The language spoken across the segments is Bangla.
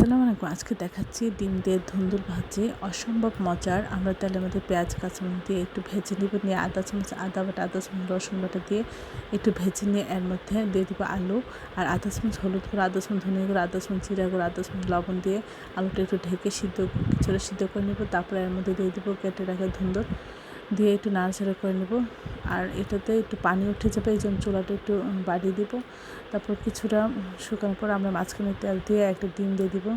আসসালামু আলাইকুম। আজকে দেখাচ্ছি ডিম দিয়ে ধুন্দুল ভাজি, অসম্ভব মজার। আমরা তেলের মধ্যে পেঁয়াজ কাঁচামরিচ দিয়ে একটু ভেজে নিব, নিয়ে আদা চামচ আদা বাটা, আদা চামচ রসুন বাটা দিয়ে একটু ভেজে নিয়ে এর মধ্যে দিয়ে দিব আলু আর আদা চামচ হলুদ গুঁড়ো, আদা চামচ ধনিয়া গুঁড়ো, আদা চামচ জিরা গুঁড়ো, আদা চামচ লবণ দিয়ে আলুটা একটু ঢেকে কিছুটা সিদ্ধ করে নেব। তারপরে এর মধ্যে দিয়ে দিব কেটে রাখা ধুন্দুল দিয়ে একটু নাড়াচাড়া করে নেব। আর এটাতে একটু পানি উঠে যাবে, এই জন্য চুলাটা একটু বাড়িয়ে দিব। তারপর কিছুটা শুকানোর পর আমরা মাঝখানে তেল দিয়ে একটা ডিম দিয়ে দিব,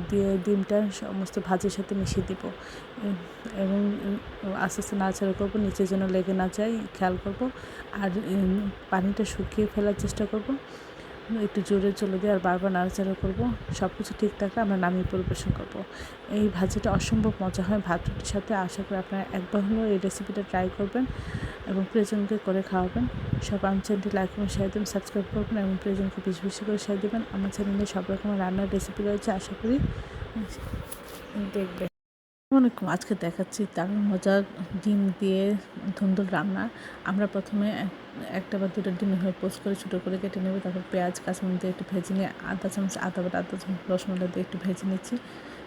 দিয়ে ডিমটা সমস্ত ভাজির সাথে মিশিয়ে দিব এবং আস্তে আস্তে নাড়াচাড়া করবো, নিচে যেন লেগে না যায় খেয়াল করব। আর পানিটা শুকিয়ে ফেলার চেষ্টা করব, একটু জোরে চলে দিয়ে আর বারবার নাড়াচাড়া করবো। সব কিছু ঠিক থাকলে আমরা নামিয়ে পরিবেশন করব। এই ভাজিটা অসম্ভব মজা হয় ভাত রুটির সাথে। আশা করি আপনারা একবার হলেও এই রেসিপিটা ট্রাই করবেন এবং প্রিয়জনকে করে খাওয়াবেন। সব আমার চ্যানেলটি লাইক এবং শেয়ার দেবেন, সাবস্ক্রাইব করবেন এবং প্রিয়জনকে বেশি বেশি করে শেয়ার দেবেন। আমার চ্যানেলে সব রকমের রান্নার রেসিপি রয়েছে, আশা করি দেখবেন। অনেকক্ষণ আজকে দেখাচ্ছি দারুণ মজার ডিম দিয়ে ধুন্দুল রান্না। আমরা প্রথমে একটা বা দুটো ডিম এভাবে পোস্ট করে ছোটো করে কেটে নেব। তারপর পেঁয়াজ কাঁচামরিচ দিয়ে একটু ভেজে নিয়ে আদা চামচ আদা বাটা, আদা চামচ রসুন বাটা দিয়ে একটু ভেজে নিচ্ছি।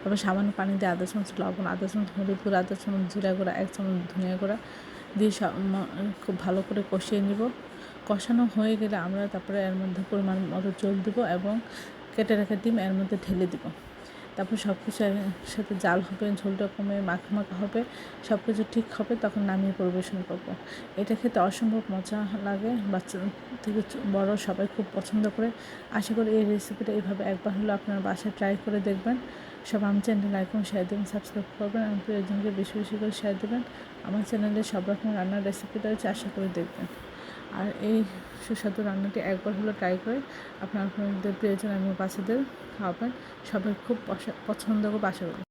তারপর সামান্য পানি দিয়ে আদা চামচ লবণ, আদা চামচ হলুদ গুঁড়ো, আদা চামচ জিরা গুঁড়া, 1 চামচ ধনিয়া গুঁড়া দিয়ে খুব ভালো করে কষিয়ে নিব। কষানো হয়ে গেলে আমরা তারপরে এর মধ্যে পরিমাণ মতো জল দেবো এবং কেটে রাখা ডিম এর মধ্যে ঢেলে দেবো। তারপর সব কিছু সাথে জাল হবে, ঝোলটা কমে মাখা মাখা হবে, সব কিছু ঠিক হবে, তখন নামিয়ে পরিবেশন করব। এটা খেতে অসম্ভব মজা লাগে, বাচ্চা থেকে বড় সবাই খুব পছন্দ করে। আশা করি এই রেসিপিটা এইভাবে একবার হলেও আপনারা বাসায় ট্রাই করে দেখবেন। সব আমার চ্যানেল লাইক এবং শেয়ার দেবেন, সাবস্ক্রাইব করবেন এবং প্রিয়জনকে বেশি বেশি করে শেয়ার দেবেন। আমার চ্যানেলে সব রকমের রান্নার রেসিপি রয়েছে, আশা করে দেখবেন। আর এই সুস্বাদু রান্নাটি একবার হলো ট্রাই করে আপনাদের প্রিয়জন এবং বাচ্চাদের খাওয়াবেন। সবাই খুব পছন্দ করবে, আশা করি।